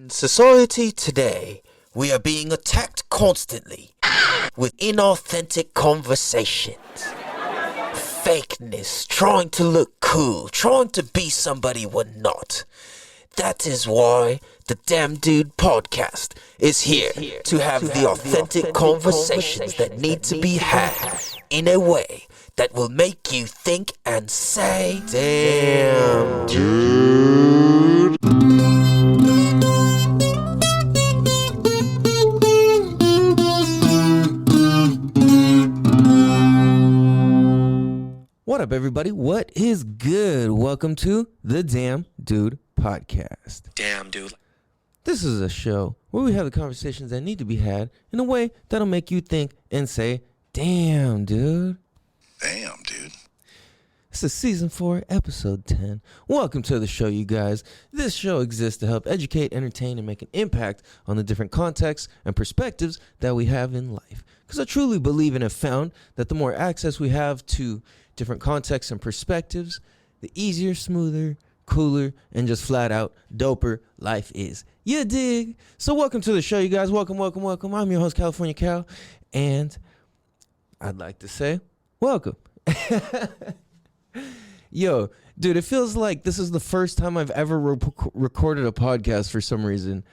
In society today, we are being attacked constantly with inauthentic conversations. Fakeness, trying to look cool, trying to be somebody we're not. That is why the Damn Dude podcast is here to have the authentic conversations that need to be had in a way that will make you think and say, Damn Dude. What up, everybody? What is good? Welcome to the Damn Dude podcast. Damn Dude. This is a show where we have the conversations that need to be had in a way that'll make you think and say, damn, dude. Damn, dude. This is season 4, episode 10. Welcome to the show, you guys. This show exists to help educate, entertain, and make an impact on the different contexts and perspectives that we have in life. Because I truly believe and have found that the more access we have to different contexts and perspectives, the easier, smoother, cooler, and just flat out doper life is. You dig? So welcome to the show, you guys. Welcome. I'm your host, California Cal, and I'd like to say welcome. Yo, dude, it feels like this is the first time I've ever recorded a podcast for some reason.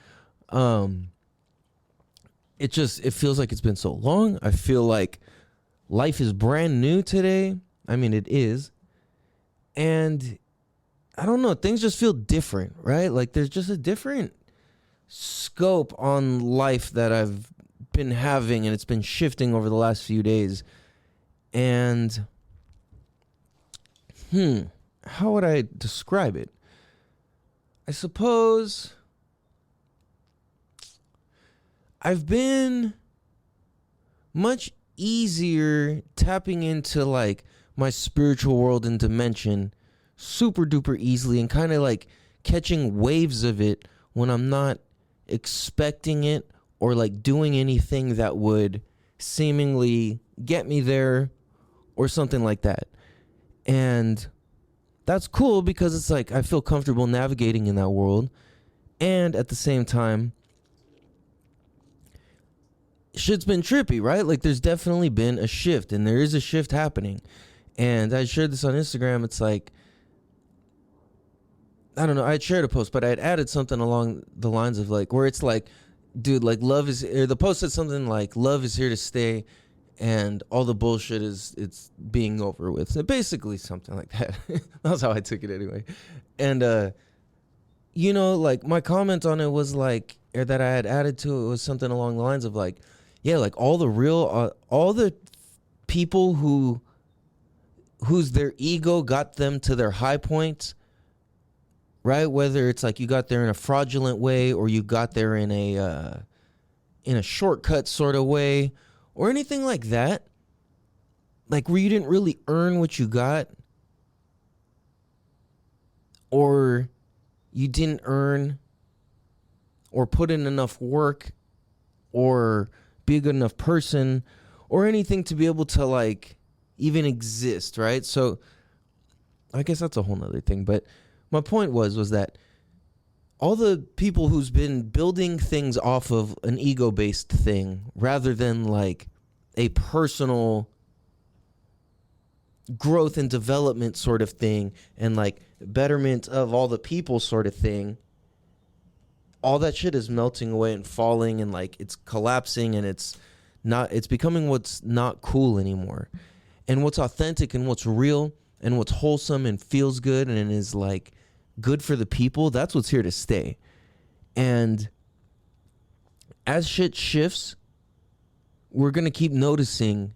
It feels like it's been so long. I feel like life is brand new today. I mean, it is. And I don't know, things just feel different, right? Like there's just a different scope on life that I've been having, and it's been shifting over the last few days. And how would I describe it? I suppose I've been much easier tapping into like my spiritual world and dimension super duper easily, and kind of like catching waves of it when I'm not expecting it or like doing anything that would seemingly get me there or something like that. And that's cool because it's like I feel comfortable navigating in that world. And at the same time, shit's been trippy, right? Like there's definitely been a shift, and there is a shift happening. And I shared this on Instagram. It's like, I don't know, I had shared a post, but I had added something along the lines of like, where it's like, dude, like love is, or the post said something like, love is here to stay, and all the bullshit it's being over with. So basically something like that. That's how I took it anyway. And, you know, like my comment on it was like, or that I had added to it was something along the lines of like, yeah, like all the people whose their ego got them to their high points, right? Whether it's like you got there in a fraudulent way, or you got there in a shortcut sort of way, or anything like that, like where you didn't really earn what you got, or you didn't earn or put in enough work or be a good enough person or anything to be able to like even exist, right? So I guess that's a whole nother thing. But my point was that all the people who's been building things off of an ego-based thing rather than like a personal growth and development sort of thing, and like betterment of all the people sort of thing, all that shit is melting away and falling, and like it's collapsing, and it's becoming what's not cool anymore. And what's authentic and what's real and what's wholesome and feels good and is like good for the people, that's what's here to stay. And as shit shifts, we're going to keep noticing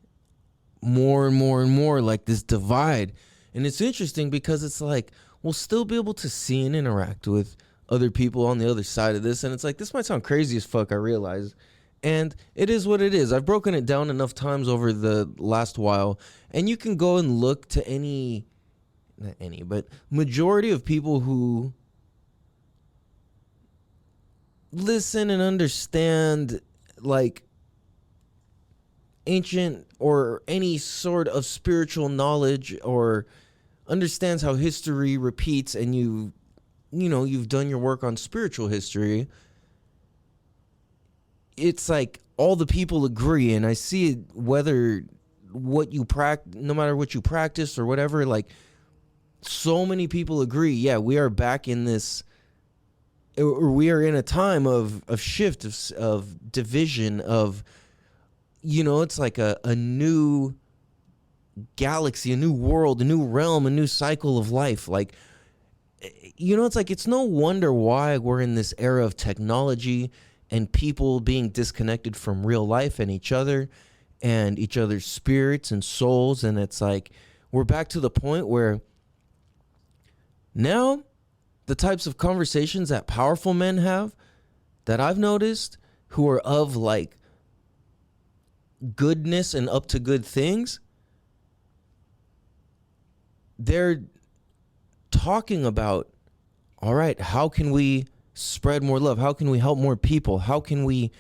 more and more and more like this divide. And it's interesting because it's like we'll still be able to see and interact with other people on the other side of this. And it's like, this might sound crazy as fuck, I realize. And it is what it is. I've broken it down enough times over the last while. And you can go and look to but majority of people who listen and understand like ancient or any sort of spiritual knowledge, or understands how history repeats, and you've done your work on spiritual history, it's like all the people agree, and I see it whether what you no matter what you practice or whatever, like so many people agree, yeah, we are back in this, or we are in a time of shift, of division, of, you know, it's like a new galaxy, a new world, a new realm, a new cycle of life. Like, you know, it's like, it's no wonder why we're in this era of technology and people being disconnected from real life and each other and each other's spirits and souls. And it's like, we're back to the point where now the types of conversations that powerful men have, that I've noticed, who are of like goodness and up to good things, they're talking about, all right, how can we spread more love? How can we help more people? How can we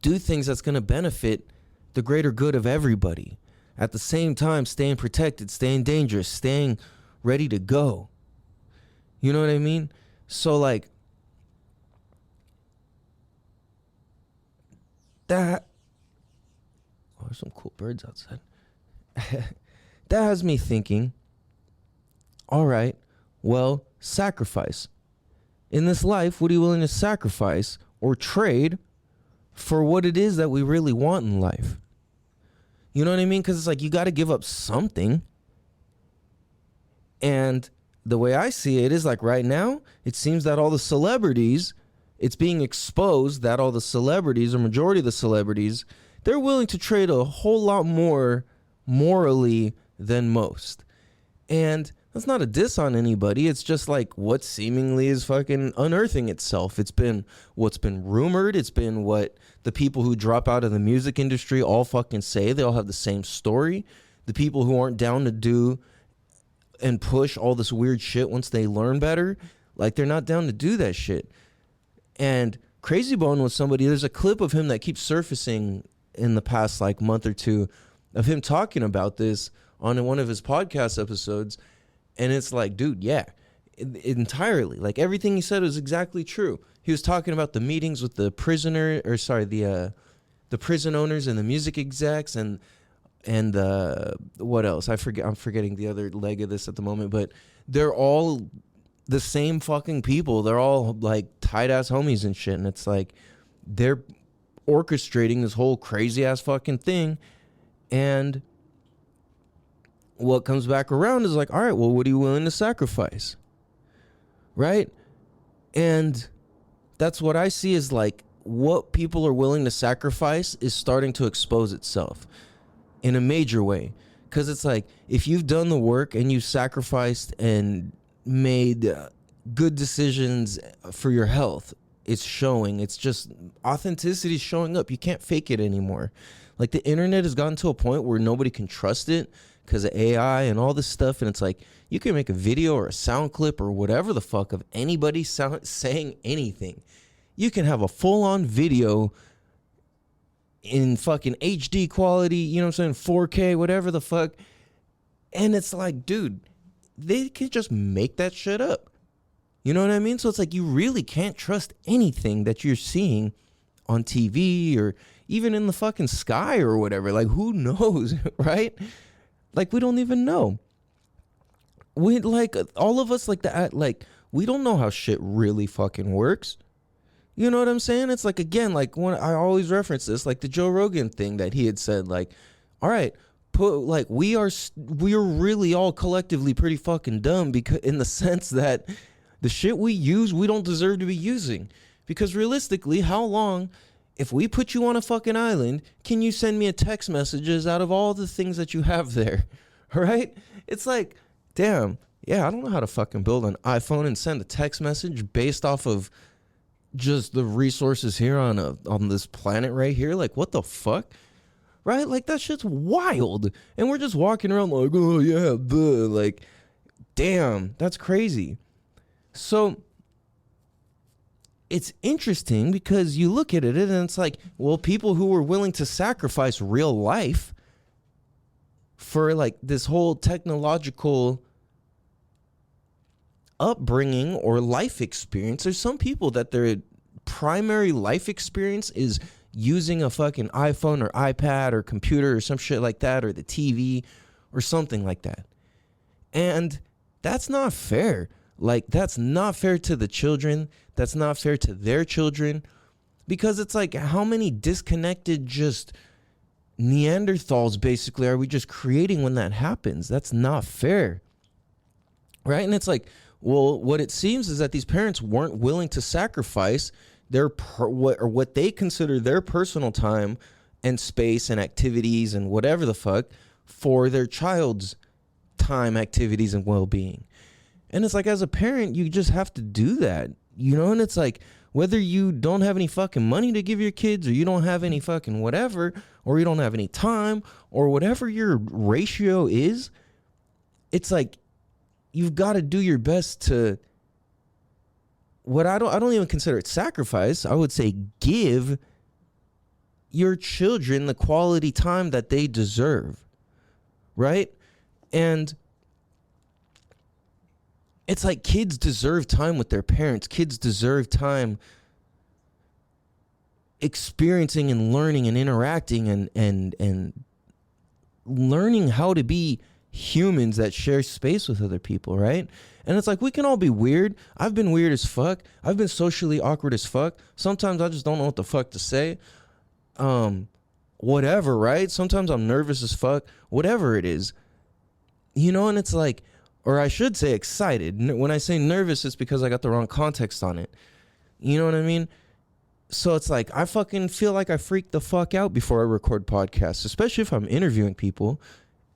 do things that's going to benefit the greater good of everybody? At the same time, staying protected, staying dangerous, staying ready to go. You know what I mean? So like that, oh, there's some cool birds outside. That has me thinking, all right, well, sacrifice. In this life, what are you willing to sacrifice or trade for what it is that we really want in life? You know what I mean? Because it's like, you got to give up something. And the way I see it is like, right now, it seems that all the celebrities, it's being exposed that all the celebrities, or majority of the celebrities, they're willing to trade a whole lot more morally than most. And that's not a diss on anybody. It's just like what seemingly is fucking unearthing itself. It's been what's been rumored. It's been what the people who drop out of the music industry all fucking say. They all have the same story. The people who aren't down to do and push all this weird shit once they learn better, like, they're not down to do that shit. And Crazy Bone was somebody, there's a clip of him that keeps surfacing in the past like month or two of him talking about this on one of his podcast episodes. And it's like, dude, yeah, entirely. Like, everything he said was exactly true. He was talking about the meetings with the the prison owners and the music execs and what else? I'm forgetting the other leg of this at the moment, but they're all the same fucking people. They're all like tight ass homies and shit. And it's like, they're orchestrating this whole crazy ass fucking thing. And what comes back around is like, all right, well, what are you willing to sacrifice? Right? And that's what I see is like, what people are willing to sacrifice is starting to expose itself in a major way. Because it's like, if you've done the work and you sacrificed and made good decisions for your health, it's showing. It's just authenticity showing up. You can't fake it anymore. Like, the internet has gotten to a point where nobody can trust it because of AI and all this stuff. And it's like, you can make a video or a sound clip or whatever the fuck of anybody saying anything. You can have a full-on video in fucking HD quality, you know what I'm saying, 4K, whatever the fuck. And it's like, dude, they could just make that shit up. You know what I mean? So it's like, you really can't trust anything that you're seeing on TV or even in the fucking sky or whatever. Like, who knows, right? Like, we don't even know. We, like, all of us, like, we don't know how shit really fucking works. You know what I'm saying? It's like, again, like, when I always reference this, like the Joe Rogan thing that he had said, like, all right, we are really all collectively pretty fucking dumb, because in the sense that the shit we use, we don't deserve to be using. Because realistically, how long, if we put you on a fucking island, can you send me a text messages out of all the things that you have there? Right? It's like, damn, yeah, I don't know how to fucking build an iPhone and send a text message based off of just the resources here on this planet right here. Like, what the fuck? Right? Like, that shit's wild. And we're just walking around like, oh yeah, bleh. Like, damn, that's crazy. So it's interesting because you look at it and it's like, well, people who were willing to sacrifice real life for like this whole technological upbringing or life experience. There's some people that their primary life experience is using a fucking iPhone or iPad or computer or some shit like that, or the TV or something like that. And that's not fair. Like, that's not fair to the children. That's not fair to their children. Because it's like, how many disconnected just Neanderthals basically are we just creating when that happens? That's not fair. Right? And it's like, well, what it seems is that these parents weren't willing to sacrifice their what they consider their personal time and space and activities and whatever the fuck for their child's time, activities, and well-being. And it's like, as a parent, you just have to do that, you know? And it's like, whether you don't have any fucking money to give your kids, or you don't have any fucking whatever, or you don't have any time, or whatever your ratio is, it's like, you've got to do your best to, what I don't even consider it sacrifice. I would say give your children the quality time that they deserve, right? And it's like, kids deserve time with their parents. Kids deserve time experiencing and learning and interacting and learning how to be humans that share space with other people, right? And it's like, we can all be weird. I've been weird as fuck. I've been socially awkward as fuck. Sometimes I just don't know what the fuck to say. Whatever, right? Sometimes I'm nervous as fuck. Whatever it is. You know, and it's like, or I should say excited. When I say nervous, it's because I got the wrong context on it. You know what I mean? So it's like, I fucking feel like I freak the fuck out before I record podcasts, especially if I'm interviewing people.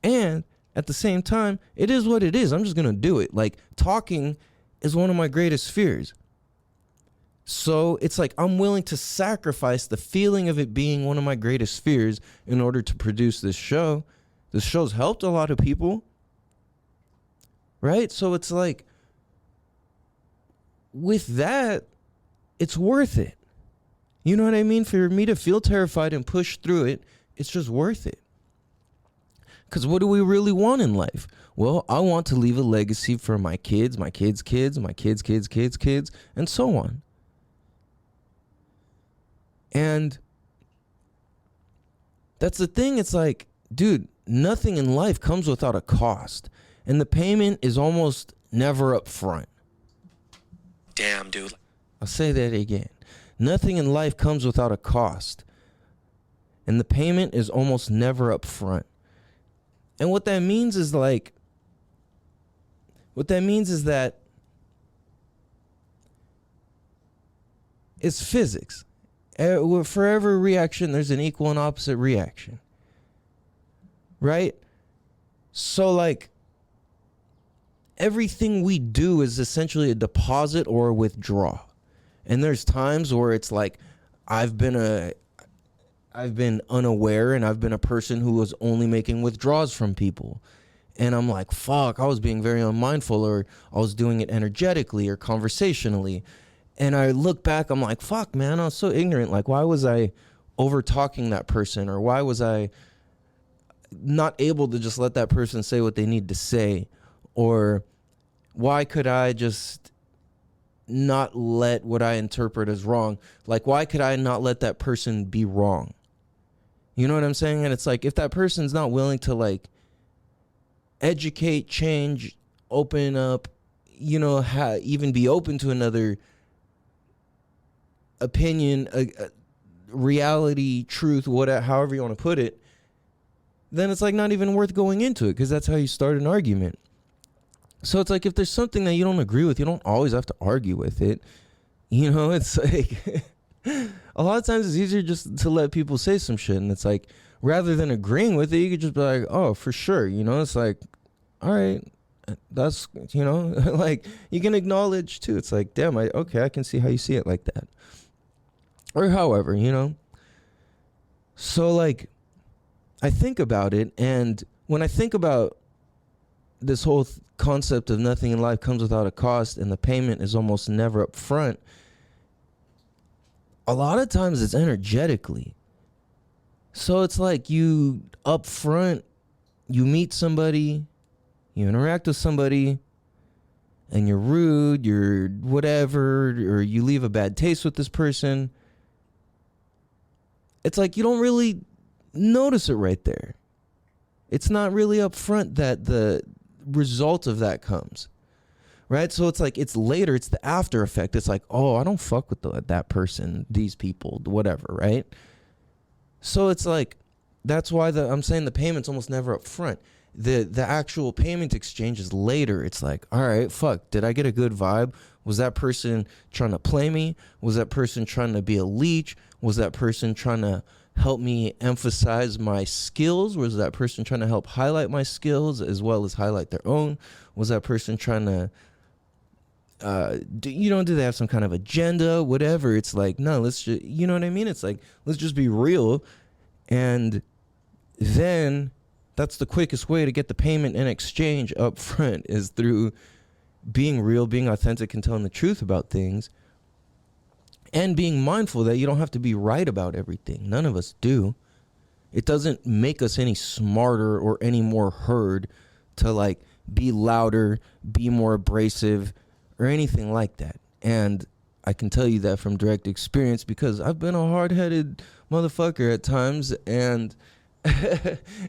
And at the same time, it is what it is. I'm just going to do it. Like, talking is one of my greatest fears. So it's like, I'm willing to sacrifice the feeling of it being one of my greatest fears in order to produce this show. This show's helped a lot of people. Right? So it's like, with that, it's worth it. You know what I mean? For me to feel terrified and push through it, it's just worth it. Because what do we really want in life? Well, I want to leave a legacy for my kids, my kids' kids, my kids' kids' kids' kids, and so on. And that's the thing. It's like, dude, nothing in life comes without a cost. And the payment is almost never up front. Damn, dude. I'll say that again. Nothing in life comes without a cost. And the payment is almost never up front. And what that means is that it's physics. For every reaction, there's an equal and opposite reaction. Right? So, like, everything we do is essentially a deposit or a withdrawal. And there's times where it's like, I've been unaware, and I've been a person who was only making withdrawals from people. And I'm like, fuck, I was being very unmindful, or I was doing it energetically or conversationally. And I look back, I'm like, fuck, man, I was so ignorant. Like, why was I over talking that person? Or why was I not able to just let that person say what they need to say? Or why could I just not let what I interpret as wrong? Like, why could I not let that person be wrong? You know what I'm saying? And it's like, if that person's not willing to, like, educate, change, open up, you know, even be open to another opinion, reality, truth, however you want to put it, then it's like not even worth going into it, because that's how you start an argument. So it's like, if there's something that you don't agree with, you don't always have to argue with it. You know, it's like a lot of times it's easier just to let people say some shit. And it's like, rather than agreeing with it, you could just be like, oh, for sure. You know, it's like, all right, that's, you know, like, you can acknowledge too. It's like, damn, I can see how you see it like that. Or however, you know. So, like, I think about it, and when I think about this whole concept of nothing in life comes without a cost, and the payment is almost never up front, a lot of times it's energetically. So it's like, you up front, you meet somebody, you interact with somebody, and you're rude, you're whatever, or you leave a bad taste with this person. it's like you don't really notice it right there. It's not really upfront that the result of that comes, right? So it's like, it's later, it's the after effect. It's like, oh, I don't fuck with that person, these people, whatever, right? So it's like, that's why I'm saying the payment's almost never upfront. The actual payment exchange is later. It's like, all right, fuck, did I get a good vibe? Was that person trying to play me? Was that person trying to be a leech? Was that person trying to help me emphasize my skills? Was that person trying to help highlight my skills as well as highlight their own? Was that person trying to, do they have some kind of agenda? Whatever. It's like, no, let's just, you know what I mean? It's like, let's just be real. And then that's the quickest way to get the payment in exchange up front, is through being real, being authentic, and telling the truth about things. And being mindful that you don't have to be right about everything. None of us do. It doesn't make us any smarter or any more heard to like be louder, be more abrasive, or anything like that. And I can tell you that from direct experience, because I've been a hard-headed motherfucker at times, and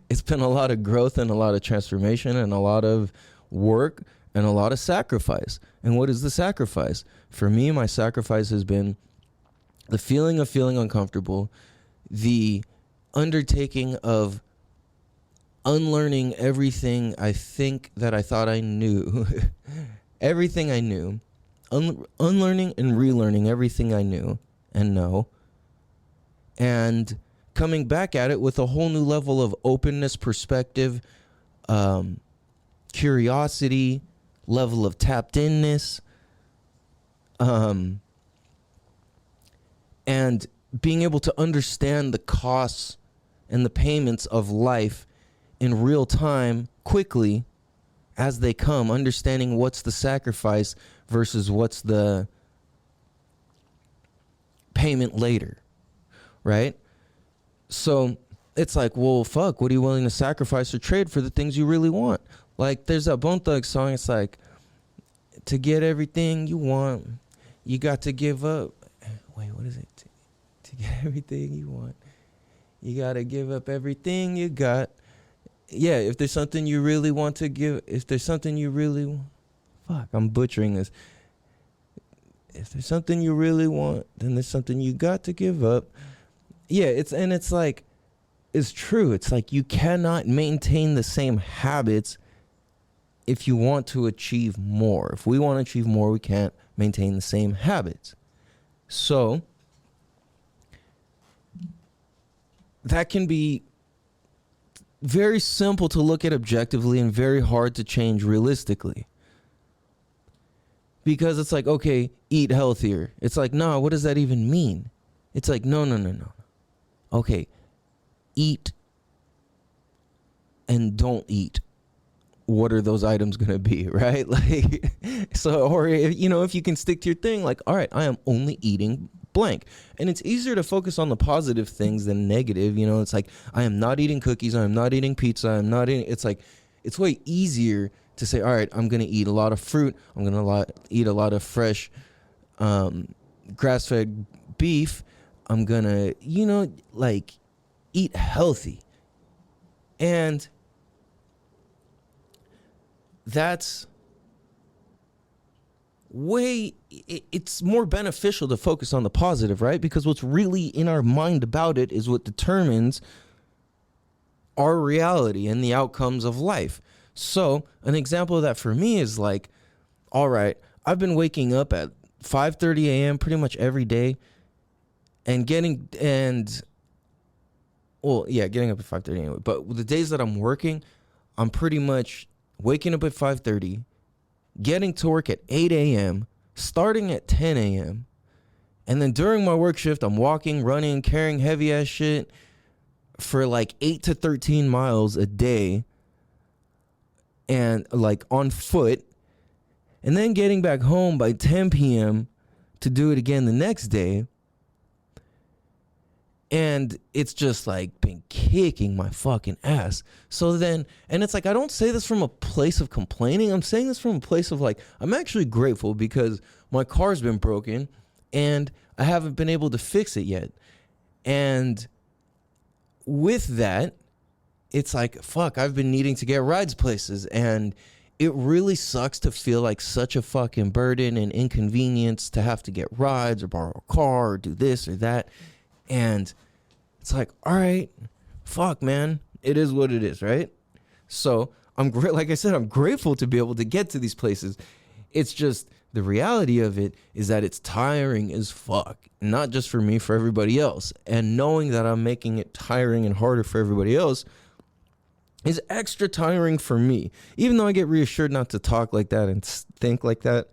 it's been a lot of growth and a lot of transformation and a lot of work and a lot of sacrifice. And what is the sacrifice? For me, my sacrifice has been the feeling of feeling uncomfortable, the undertaking of unlearning everything I think that I thought I knew, everything I knew, unlearning and relearning everything I knew and know, and coming back at it with a whole new level of openness, perspective, curiosity, level of tapped inness, and being able to understand the costs and the payments of life in real time, quickly, as they come, understanding what's the sacrifice versus what's the payment later, right? So it's like, well, fuck, what are you willing to sacrifice or trade for the things you really want? Like, there's that Bone Thugs song, it's like, to get everything you want, you got to give up. Wait, what is it? To get everything you want, you got to give up everything you got. Yeah, if there's something you really want to give, if there's something you really want, fuck, I'm butchering this. If there's something you really want, then there's something you got to give up. Yeah, it's like, it's true. It's like, you cannot maintain the same habits if you want to achieve more. If we want to achieve more, we can't maintain the same habits. So that can be very simple to look at objectively and very hard to change realistically. Because it's like, okay, eat healthier. It's like, no, what does that even mean? It's like, no. Okay, eat and don't eat. What are those items going to be, right? Like, so, or, if you can stick to your thing, like, all right, I am only eating blank. And it's easier to focus on the positive things than negative. It's like, I am not eating cookies. I am not eating pizza. I'm not eating, it's like, it's way easier to say, all right, I'm going to eat a lot of fruit. I'm going to eat a lot of fresh grass-fed beef. I'm going to, eat healthy. And that's it's more beneficial to focus on the positive, right? Because what's really in our mind about it is what determines our reality and the outcomes of life. So an example of that for me is like, all right, I've been waking up at 5:30 a.m. pretty much every day and getting up at 5:30 anyway. But the days that I'm working, I'm pretty much waking up at 5:30, getting to work at 8 a.m., starting at 10 a.m., and then during my work shift, I'm walking, running, carrying heavy-ass shit for like 8 to 13 miles a day, and like on foot, and then getting back home by 10 p.m. to do it again the next day. And it's just like been kicking my fucking ass. So then, and it's like, I don't say this from a place of complaining. I'm saying this from a place of like, I'm actually grateful because my car's been broken and I haven't been able to fix it yet. And with that, it's like, fuck, I've been needing to get rides places, and it really sucks to feel like such a fucking burden and inconvenience to have to get rides or borrow a car or do this or that. And it's like, all right, fuck, man, it is what it is, right? So I'm great. Like I said, I'm grateful to be able to get to these places. It's just the reality of it is that it's tiring as fuck, not just for me, for everybody else. And knowing that I'm making it tiring and harder for everybody else is extra tiring for me. Even though I get reassured not to talk like that and think like that,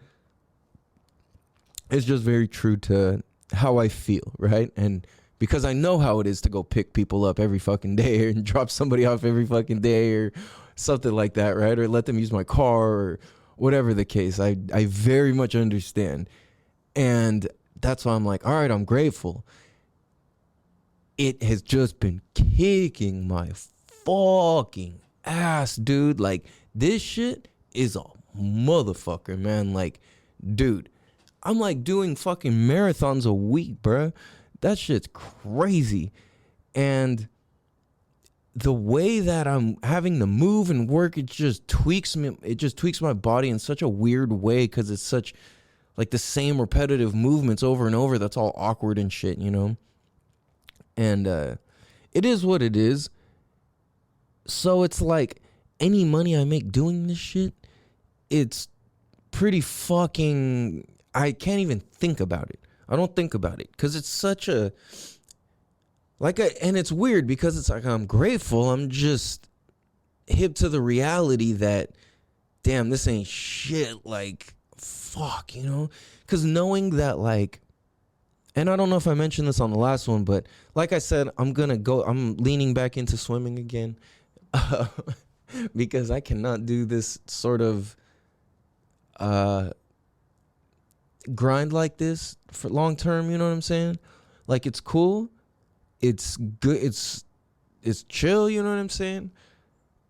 it's just very true to how I feel, right? And because I know how it is to go pick people up every fucking day and drop somebody off every fucking day or something like that, right? Or let them use my car or whatever the case. I very much understand. And that's why I'm like, all right, I'm grateful. It has just been kicking my fucking ass, dude. Like, this shit is a motherfucker, man. Like, dude, I'm like doing fucking marathons a week, bruh. That shit's crazy. And the way that I'm having to move and work, it just tweaks me. It just tweaks my body in such a weird way because it's such like the same repetitive movements over and over. That's all awkward and shit, you know? And it is what it is. So it's like any money I make doing this shit, it's pretty fucking, I can't even think about it. I don't think about it because it's such a, and it's weird because it's like I'm grateful. I'm just hip to the reality that, damn, this ain't shit. Like, fuck, you know? Because knowing that, like, and I don't know if I mentioned this on the last one, but like I said, I'm leaning back into swimming again because I cannot do this sort of grind like this for long term, you know what I'm saying? Like, it's cool, it's good, it's chill, you know what I'm saying?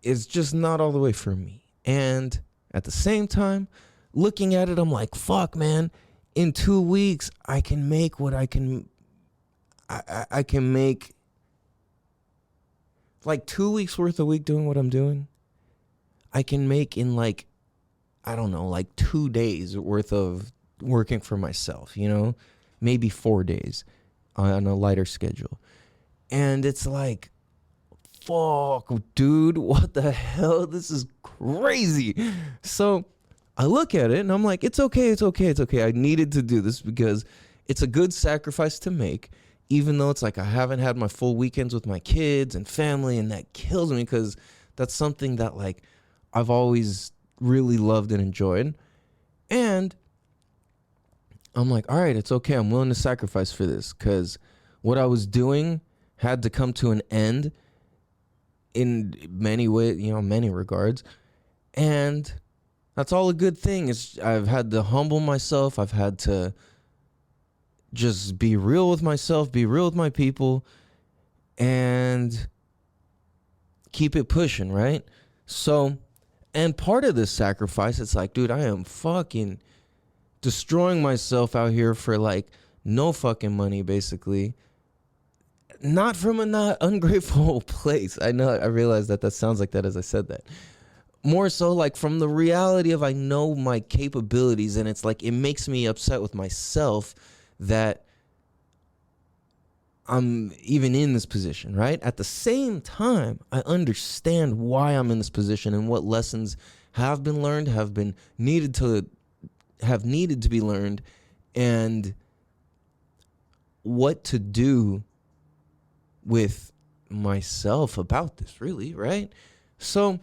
It's just not all the way for me. And at the same time, looking at it, I'm like, fuck, man, in 2 weeks I can make what I can make like 2 weeks worth a week doing what I'm doing. I can make in like, I don't know, like 2 days worth of working for myself, you know, maybe 4 days on a lighter schedule. And it's like, fuck, dude, what the hell? This is crazy. So I look at it and I'm like, it's okay. I needed to do this because it's a good sacrifice to make, even though it's like I haven't had my full weekends with my kids and family, and that kills me because that's something that like I've always really loved and enjoyed. And I'm like, all right, it's okay. I'm willing to sacrifice for this because what I was doing had to come to an end in many ways, you know, many regards. And that's all a good thing. I've had to humble myself. I've had to just be real with myself, be real with my people, and keep it pushing, right? So, and part of this sacrifice, it's like, dude, I am fucking destroying myself out here for like no fucking money, basically. Not from a not ungrateful place. I know, I realize that sounds like that as I said that. More so like from the reality of I know my capabilities, and it's like it makes me upset with myself that I'm even in this position, right? At the same time, I understand why I'm in this position and what lessons have been learned, have needed to be learned, and what to do with myself about this, really, right? So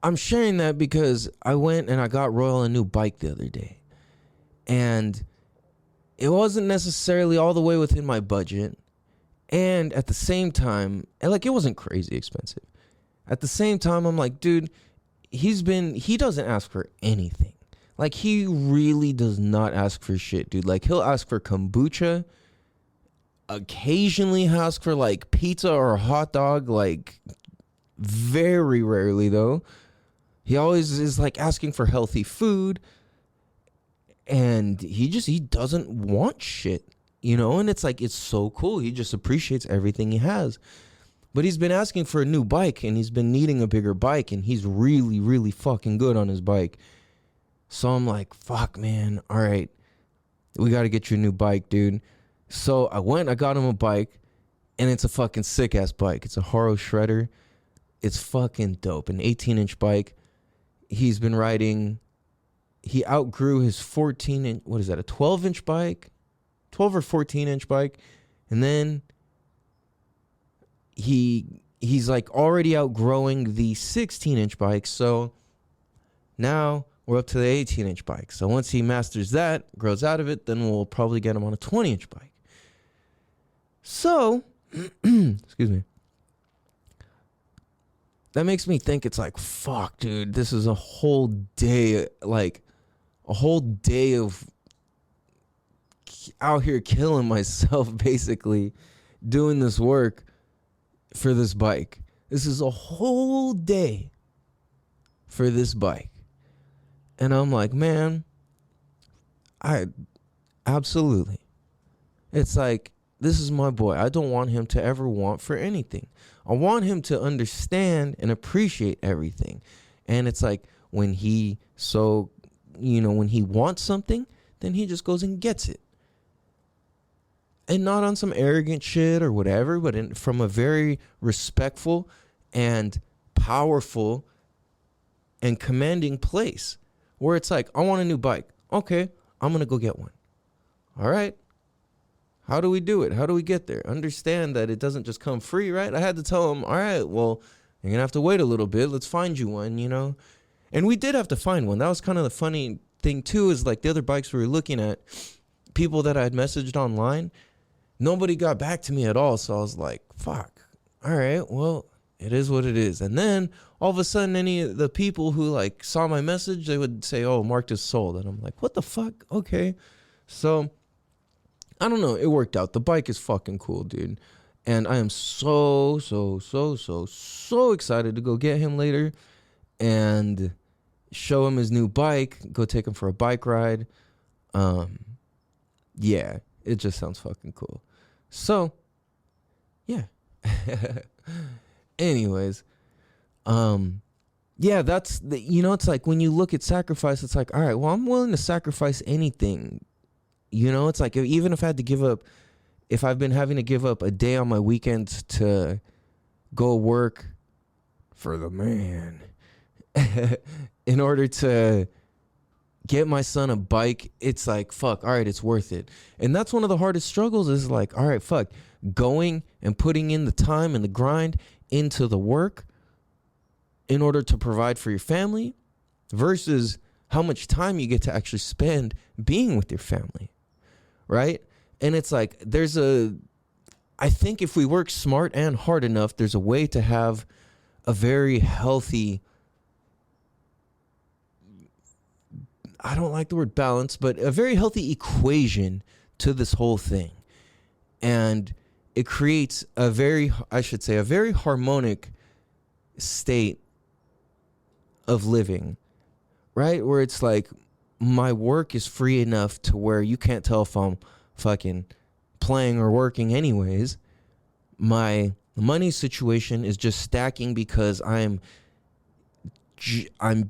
I'm sharing that because I went and I got Royal a new bike the other day. And it wasn't necessarily all the way within my budget. And at the same time, and like it wasn't crazy expensive. At the same time, I'm like, dude, he doesn't ask for anything. Like, he really does not ask for shit, dude. Like, he'll ask for kombucha. Occasionally he'll ask for like pizza or a hot dog. Like, very rarely though. He always is like asking for healthy food. And he doesn't want shit. you know, and it's like, it's so cool. He just appreciates everything he has. But he's been asking for a new bike, and he's been needing a bigger bike, and he's really, really fucking good on his bike. So I'm like, fuck, man. All right, we got to get you a new bike, dude. So I got him a bike, and it's a fucking sick-ass bike. It's a Haro Shredder. It's fucking dope. An 18-inch bike. He's been riding. He outgrew his 14-inch, what is that, a 12-inch bike? 12 or 14-inch bike. And then he's like already outgrowing the 16-inch bike. So now we're up to the 18-inch bike. So once he masters that, grows out of it, then we'll probably get him on a 20-inch bike. So, excuse me. That makes me think, it's like, fuck, dude, this is a whole day, like a whole day of out here killing myself, basically, doing this work for this bike. This is a whole day for this bike. And I'm like, man, absolutely. It's like, this is my boy. I don't want him to ever want for anything. I want him to understand and appreciate everything. And it's like, when he wants something, then he just goes and gets it. And not on some arrogant shit or whatever, but from a very respectful and powerful and commanding place, where it's like, I want a new bike. Okay, I'm going to go get one. All right. How do we do it? How do we get there? Understand that it doesn't just come free, right? I had to tell him, all right, well, you're going to have to wait a little bit. Let's find you one, you know? And we did have to find one. That was kind of the funny thing, too, is like the other bikes we were looking at, people that I had messaged online, nobody got back to me at all. So I was like, fuck. All right, well, it is what it is. And then all of a sudden, any of the people who like saw my message, they would say, oh, Marked is sold. And I'm like, what the fuck? Okay. So I don't know. It worked out. The bike is fucking cool, dude. And I am so excited to go get him later and show him his new bike, go take him for a bike ride. Yeah, it just sounds fucking cool. So, yeah. Anyways, yeah, that's the, it's like when you look at sacrifice, it's like, all right, well, I'm willing to sacrifice anything. It's like, even if I had to give up, if I've been having to give up a day on my weekends to go work for the man in order to get my son a bike, it's like, fuck, all right, it's worth it. And that's one of the hardest struggles, is like, all right, fuck, going and putting in the time and the grind into the work in order to provide for your family versus how much time you get to actually spend being with your family, right? And it's like, I think if we work smart and hard enough, there's a way to have a very healthy, I don't like the word balance, but a very healthy equation to this whole thing. And it creates a very harmonic state of living, right? Where it's like, my work is free enough to where you can't tell if I'm fucking playing or working anyways. My money situation is just stacking because I'm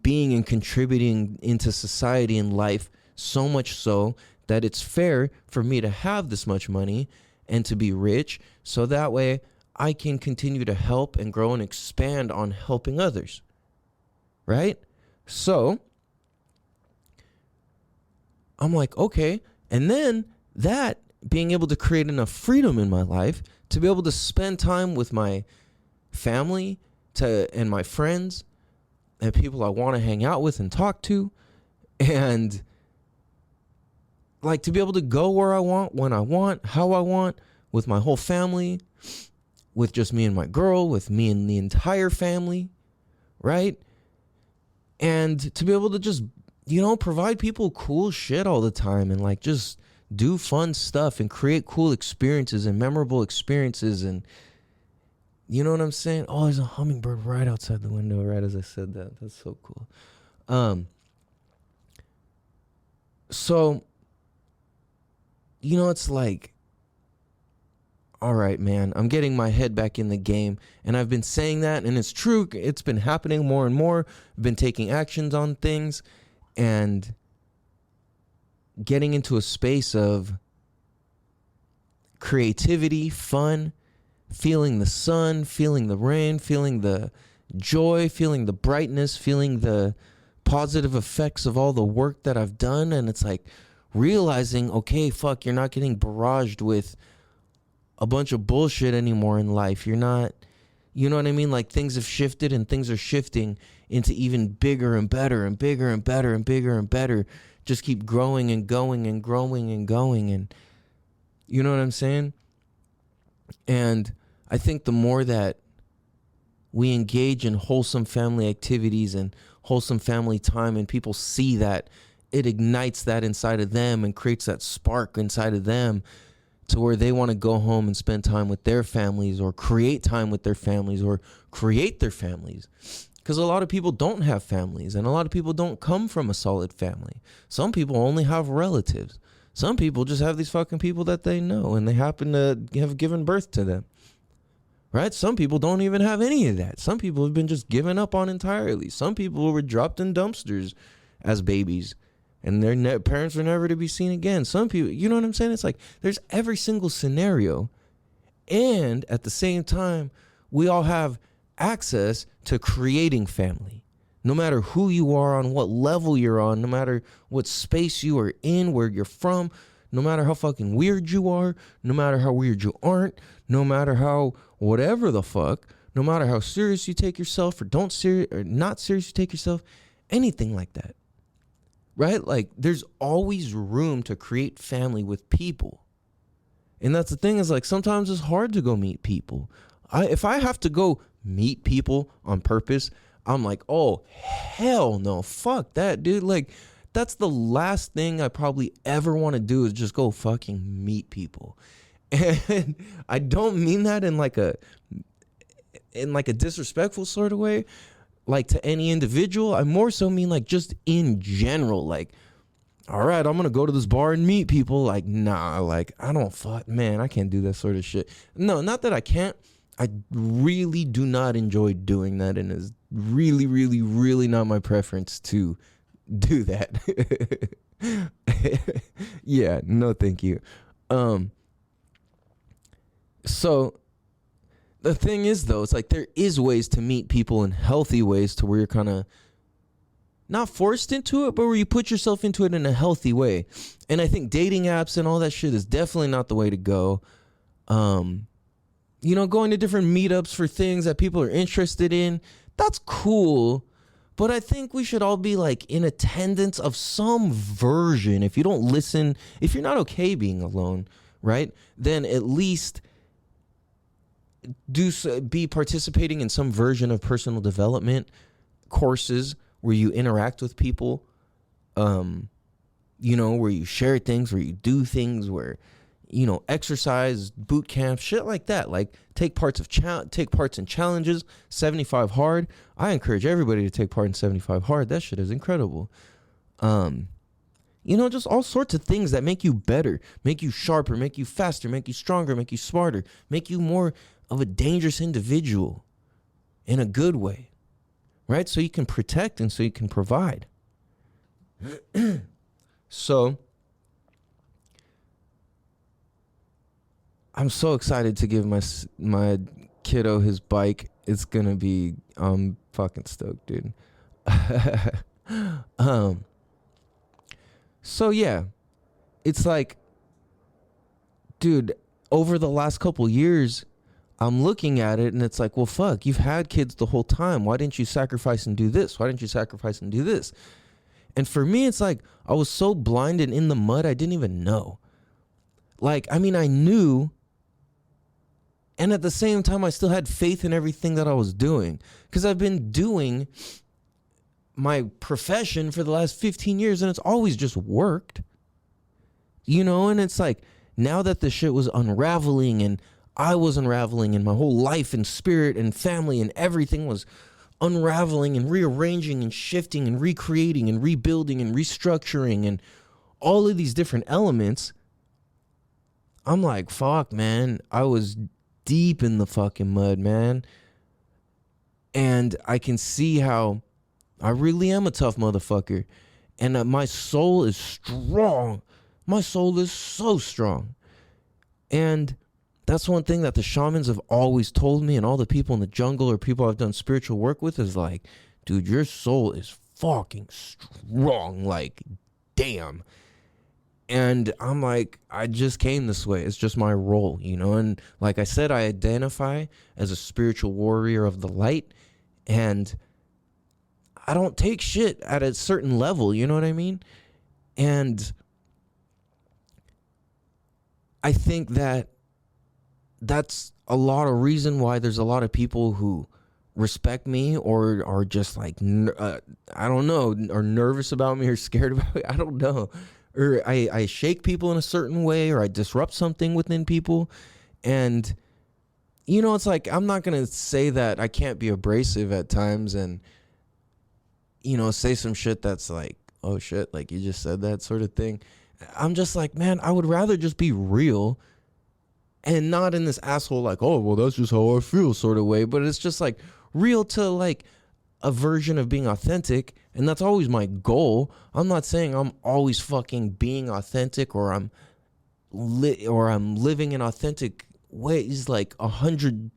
being and contributing into society and life, so much so that it's fair for me to have this much money and to be rich, so that way I can continue to help and grow and expand on helping others, right? So I'm like, okay. And then that being able to create enough freedom in my life to be able to spend time with my family and my friends and people I want to hang out with and talk to, and like to be able to go where I want, when I want, how I want, with my whole family, with just me and my girl, with me and the entire family, right? And to be able to just, provide people cool shit all the time and like just do fun stuff and create cool experiences and memorable experiences. And you know what I'm saying? Oh, there's a hummingbird right outside the window right as I said that. That's so cool. So, it's like, all right, man, I'm getting my head back in the game. And I've been saying that, and it's true. It's been happening more and more. I've been taking actions on things and getting into a space of creativity, fun, feeling the sun, feeling the rain, feeling the joy, feeling the brightness, feeling the positive effects of all the work that I've done. And it's like realizing, okay, fuck, you're not getting barraged with a bunch of bullshit anymore in life. You're not, you know what I mean? Like things have shifted and things are shifting into even bigger and better and bigger and better and bigger and better. Just keep growing and going and growing and going. And you know what I'm saying? And I think the more that we engage in wholesome family activities and wholesome family time, and people see that, it ignites that inside of them and creates that spark inside of them to where they want to go home and spend time with their families, or create time with their families, or create their families. Because a lot of people don't have families, and a lot of people don't come from a solid family. Some people only have relatives. Some people just have these fucking people that they know, and they happen to have given birth to them. Right? Some people don't even have any of that. Some people have been just given up on entirely. Some people were dropped in dumpsters as babies, and their parents were never to be seen again. Some people, you know what I'm saying? It's like there's every single scenario. And at the same time, we all have access to creating family. No matter who you are, on what level you're on, no matter what space you are in, where you're from, no matter how fucking weird you are, no matter how weird you aren't, no matter how whatever the fuck, no matter how serious you take yourself or not serious you take yourself, anything like that. Right? Like there's always room to create family with people. And that's the thing, is like sometimes it's hard to go meet people. If I have to go meet people on purpose, I'm like, oh, hell no. Fuck that, dude. Like that's the last thing I probably ever want to do, is just go fucking meet people. And I don't mean that in like a disrespectful sort of way, like to any individual. I more so mean like just in general, like, all right, I'm going to go to this bar and meet people. Like, nah, like I can't do that sort of shit. No, not that I can't. I really do not enjoy doing that, and it's really, really, really not my preference to do that. Yeah, no thank you. So the thing is, though, it's like there is ways to meet people in healthy ways, to where you're kind of not forced into it, but where you put yourself into it in a healthy way. And I think dating apps and all that shit is definitely not the way to go. You know, going to different meetups for things that people are interested in, that's cool. But I think we should all be like in attendance of some version. If you don't listen, if you're not okay being alone, right, then at least be participating in some version of personal development courses where you interact with people, you know, where you share things, where you do things, where, you know, exercise, boot camp, shit like that. Like take parts in challenges. 75 Hard. I encourage everybody to take part in 75 Hard. That shit is incredible. You know, just all sorts of things that make you better, make you sharper, make you faster, make you stronger, make you smarter, make you more of a dangerous individual in a good way, right? So you can protect and so you can provide. So I'm so excited to give my kiddo his bike. It's gonna be, I'm fucking stoked, dude. So yeah, it's like, dude, over the last couple years, I'm looking at it and it's like, well, fuck, you've had kids the whole time. Why didn't you sacrifice and do this? Why didn't you sacrifice and do this? And for me, it's like, I was so blind and in the mud, I didn't even know. Like, I mean, I knew, and at the same time, I still had faith in everything that I was doing, because I've been doing my profession for the last 15 years and it's always just worked, you know? And it's like, now that the shit was unraveling and I was unraveling and my whole life and spirit and family and everything was unraveling and rearranging and shifting and recreating and rebuilding and restructuring and all of these different elements, I'm like, fuck, man. I was deep in the fucking mud, man. And I can see how I really am a tough motherfucker. And my soul is strong. My soul is so strong. And that's one thing that the shamans have always told me, and all the people in the jungle or people I've done spiritual work with is like, dude, your soul is fucking strong. Like, damn. And I'm like, I just came this way. It's just my role, you know? And like I said, I identify as a spiritual warrior of the light. And I don't take shit at a certain level, you know what I mean? And I think that that's a lot of reason why there's a lot of people who respect me or are just like, I don't know, are nervous about me or scared about me. I don't know. Or I shake people in a certain way, or I disrupt something within people. And, you know, it's like, I'm not going to say that I can't be abrasive at times and, you know, say some shit that's like, oh shit, like you just said that sort of thing. I'm just like, man, I would rather just be real and not in this asshole like, oh, well, that's just how I feel sort of way. But it's just like real to like a version of being authentic. And that's always my goal. I'm not saying I'm always fucking being authentic or I'm living in authentic ways like 100%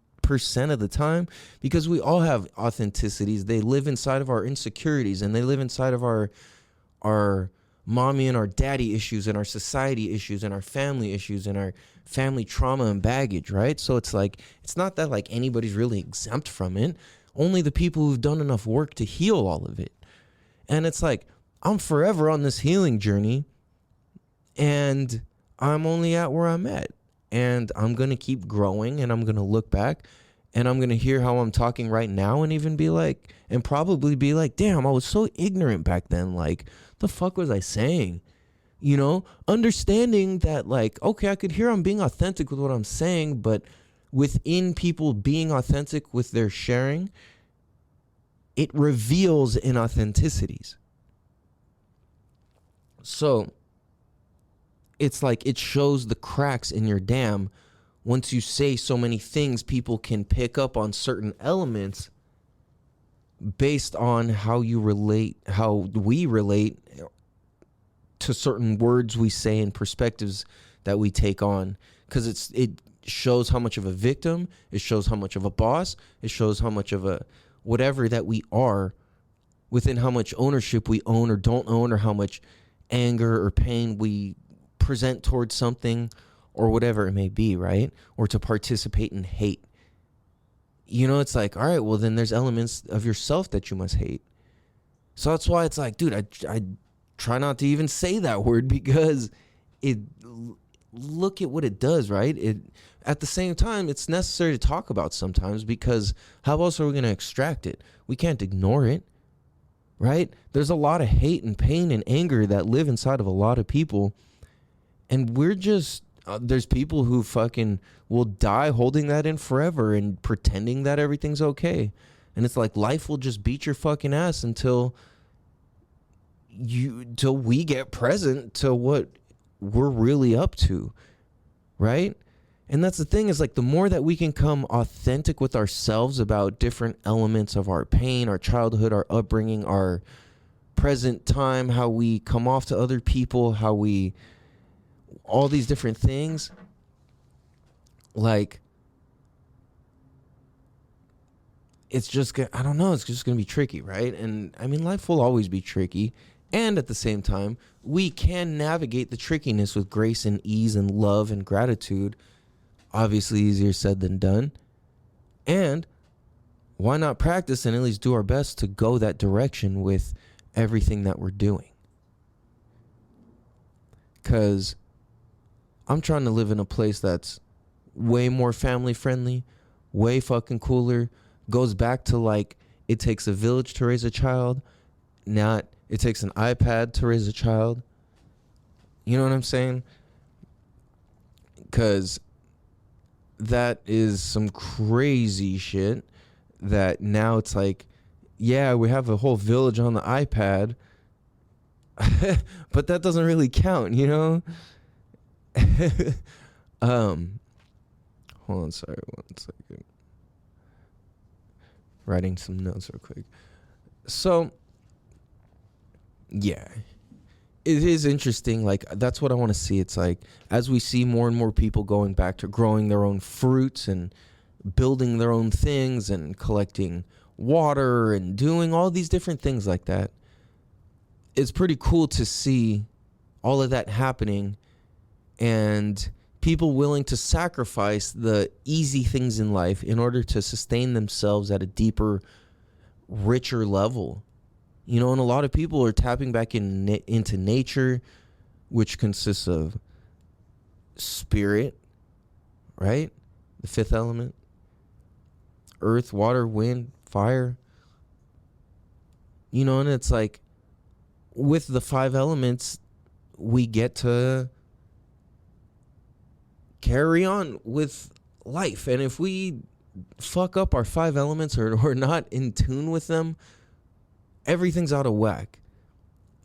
of the time, because we all have authenticities. They live inside of our insecurities, and they live inside of our mommy and our daddy issues and our society issues and our family issues and our family trauma and baggage, right? So it's like, it's not that like anybody's really exempt from it. Only the people who've done enough work to heal all of it. And it's like, I'm forever on this healing journey, and I'm only at where I'm at. And I'm going to keep growing, and I'm going to look back, and I'm going to hear how I'm talking right now and even be like, and probably be like, damn, I was so ignorant back then. Like, the fuck was I saying? You know, understanding that like, okay, I could hear I'm being authentic with what I'm saying, but within people being authentic with their sharing, it reveals inauthenticities. So it's like it shows the cracks in your dam. Once you say so many things, people can pick up on certain elements based on how you relate, how we relate to certain words we say and perspectives that we take on. Because it shows how much of a victim, it shows how much of a boss, it shows how much of a whatever that we are, within how much ownership we own or don't own, or how much anger or pain we present towards something, or whatever it may be, right? Or to participate in hate. You know, it's like, all right, well, then there's elements of yourself that you must hate. So that's why it's like, dude, I try not to even say that word, because look at what it does, right? At the same time, it's necessary to talk about sometimes, because how else are we going to extract it? We can't ignore it, right? There's a lot of hate and pain and anger that live inside of a lot of people. And we're just, there's people who fucking will die holding that in forever and pretending that everything's okay. And it's like life will just beat your fucking ass until we get present to what we're really up to, right? And that's the thing, is like the more that we can come authentic with ourselves about different elements of our pain, our childhood, our upbringing, our present time, how we come off to other people, how we, all these different things, like, it's just, I don't know, it's just going to be tricky, right? And I mean, life will always be tricky. And at the same time, we can navigate the trickiness with grace and ease and love and gratitude. Obviously easier said than done. And why not practice and at least do our best to go that direction with everything that we're doing? Because I'm trying to live in a place that's way more family friendly, way fucking cooler, goes back to like, it takes a village to raise a child, not it takes an iPad to raise a child. You know what I'm saying? Because that is some crazy shit that now it's like, yeah, we have a whole village on the iPad, but that doesn't really count, you know? Hold on, sorry, 1 second. Writing some notes real quick. So, yeah. It is interesting. Like, that's what I want to see. It's like, as we see more and more people going back to growing their own fruits and building their own things and collecting water and doing all these different things like that, it's pretty cool to see all of that happening and people willing to sacrifice the easy things in life in order to sustain themselves at a deeper, richer level. You know, and a lot of people are tapping back into nature, which consists of spirit, right? The fifth element, earth, water, wind, fire. You know, and it's like with the 5 elements, we get to carry on with life. And if we fuck up our 5 elements or we're not in tune with them, everything's out of whack.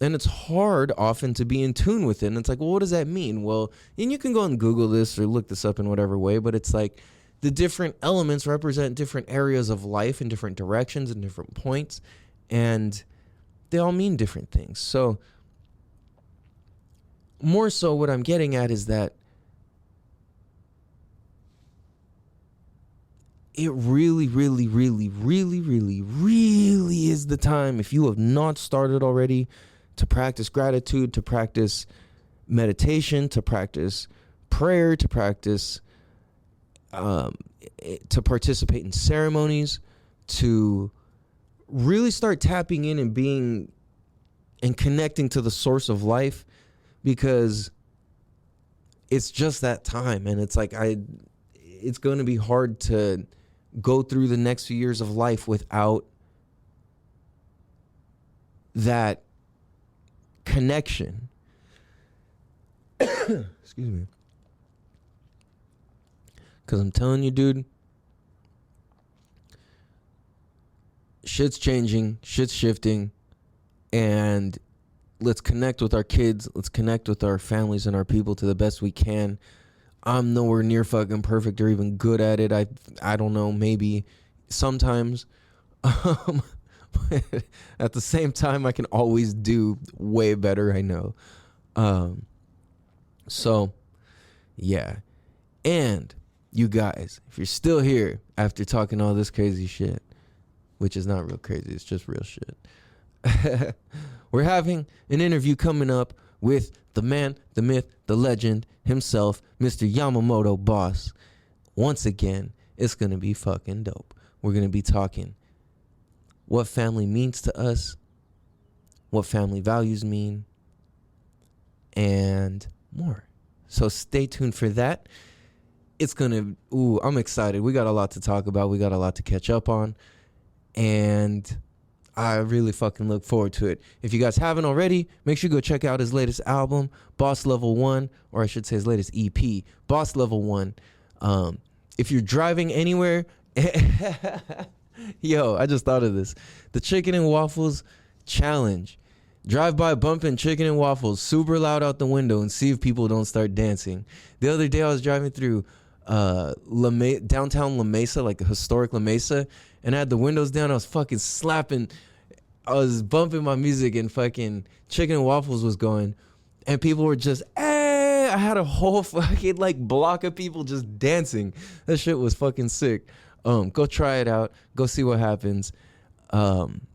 And it's hard often to be in tune with it. And it's like, well, what does that mean? Well, and you can go and Google this or look this up in whatever way, but it's like the different elements represent different areas of life in different directions and different points. And they all mean different things. So more so what I'm getting at is that it really, really, really, really, really, really is the time, if you have not started already, to practice gratitude, to practice meditation, to practice prayer, to practice, to participate in ceremonies, to really start tapping in and being and connecting to the source of life, because it's just that time. And it's like, it's going to be hard to go through the next few years of life without that connection. Excuse me. Because I'm telling you, dude, shit's changing, shit's shifting, and let's connect with our kids. Let's connect with our families and our people to the best we can. I'm nowhere near fucking perfect or even good at it. I don't know, maybe sometimes. But at the same time, I can always do way better, I know. So, yeah. And you guys, if you're still here after talking all this crazy shit, which is not real crazy, it's just real shit. We're having an interview coming up with the man, the myth, the legend himself, Mr. Yamamoto Boss. Once again, it's going to be fucking dope. We're going to be talking what family means to us, what family values mean, and more. So stay tuned for that. It's going to, I'm excited. We got a lot to talk about. We got a lot to catch up on. And I really fucking look forward to it. If you guys haven't already, make sure you go check out his latest album, Boss Level 1, or I should say his latest EP, Boss Level 1. If you're driving anywhere, yo, I just thought of this. The Chicken and Waffles Challenge. Drive by bumping chicken and waffles super loud out the window and see if people don't start dancing. The other day I was driving through downtown La Mesa, like a historic La Mesa, and I had the windows down. I was fucking slapping. I was bumping my music and fucking Chicken and Waffles was going. And people were just, I had a whole fucking like block of people just dancing. That shit was fucking sick. Go try it out. Go see what happens.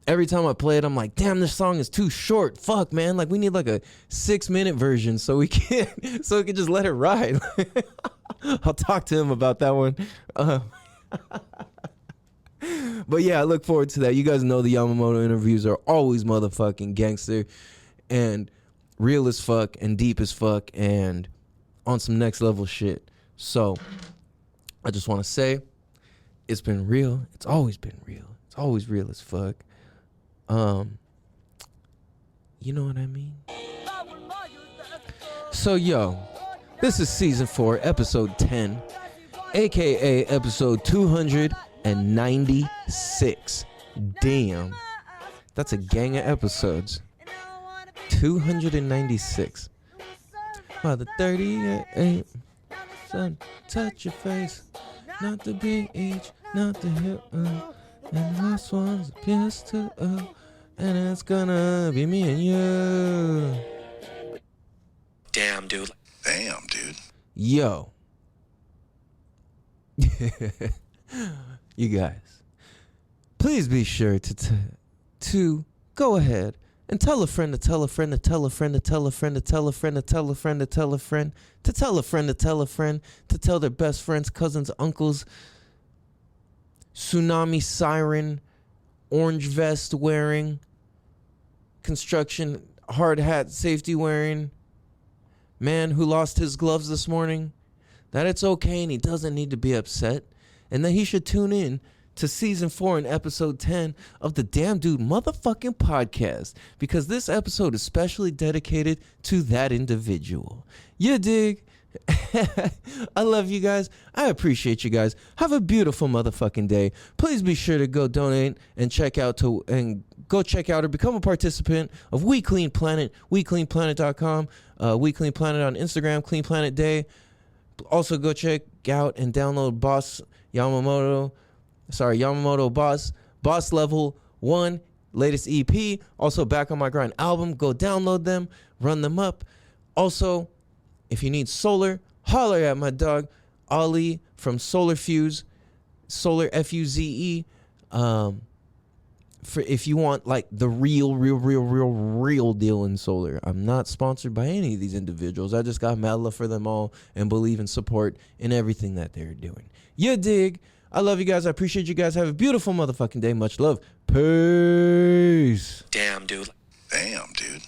Every time I play it, I'm like, damn, this song is too short. Fuck, man. Like, we need like a 6-minute version so we can just let it ride. I'll talk to him about that one. But yeah, I look forward to that. You guys know the Yamamoto interviews are always motherfucking gangster and real as fuck and deep as fuck and on some next level shit. So I just want to say it's been real. It's always been real. It's always real as fuck. You know what I mean? So, yo, this is season 4, episode 10, aka episode 296. Damn. That's a gang of episodes. 296. Wow, the 38. sun, touch your face. Not the beach, not the hill. And the last one's a pistol. And it's gonna be me and you. Damn, dude. Damn, dude. Yo. You guys, please be sure to go ahead and tell a friend to tell a friend to tell a friend to tell a friend to tell a friend to tell a friend to tell a friend to tell a friend to tell a friend to tell their best friends, cousins, uncles, tsunami siren, orange vest wearing, construction hard hat safety wearing man who lost his gloves this morning, that it's okay and he doesn't need to be upset, and that he should tune in to season 4 and episode 10 of the Damn Dude motherfucking podcast, because this episode is specially dedicated to that individual. You dig? I love you guys. I appreciate you guys. Have a beautiful motherfucking day. Please be sure to go donate and check out or become a participant of We Clean Planet, WeCleanPlanet.com, We Clean Planet on Instagram, Clean Planet Day. Also go check out and download Yamamoto Boss Level 1 latest EP. Also Back on My Grind album. Go download them, run them up. Also, if you need solar, holler at my dog Ali from Solar Fuse, Solar Fuze. For if you want like the real deal in solar. I'm not sponsored by any of these individuals. I just got mad love for them all and believe in support in everything that they're doing. You dig? I love you guys. I appreciate you guys. Have a beautiful motherfucking day. Much love. Peace. Damn, dude. Damn, dude.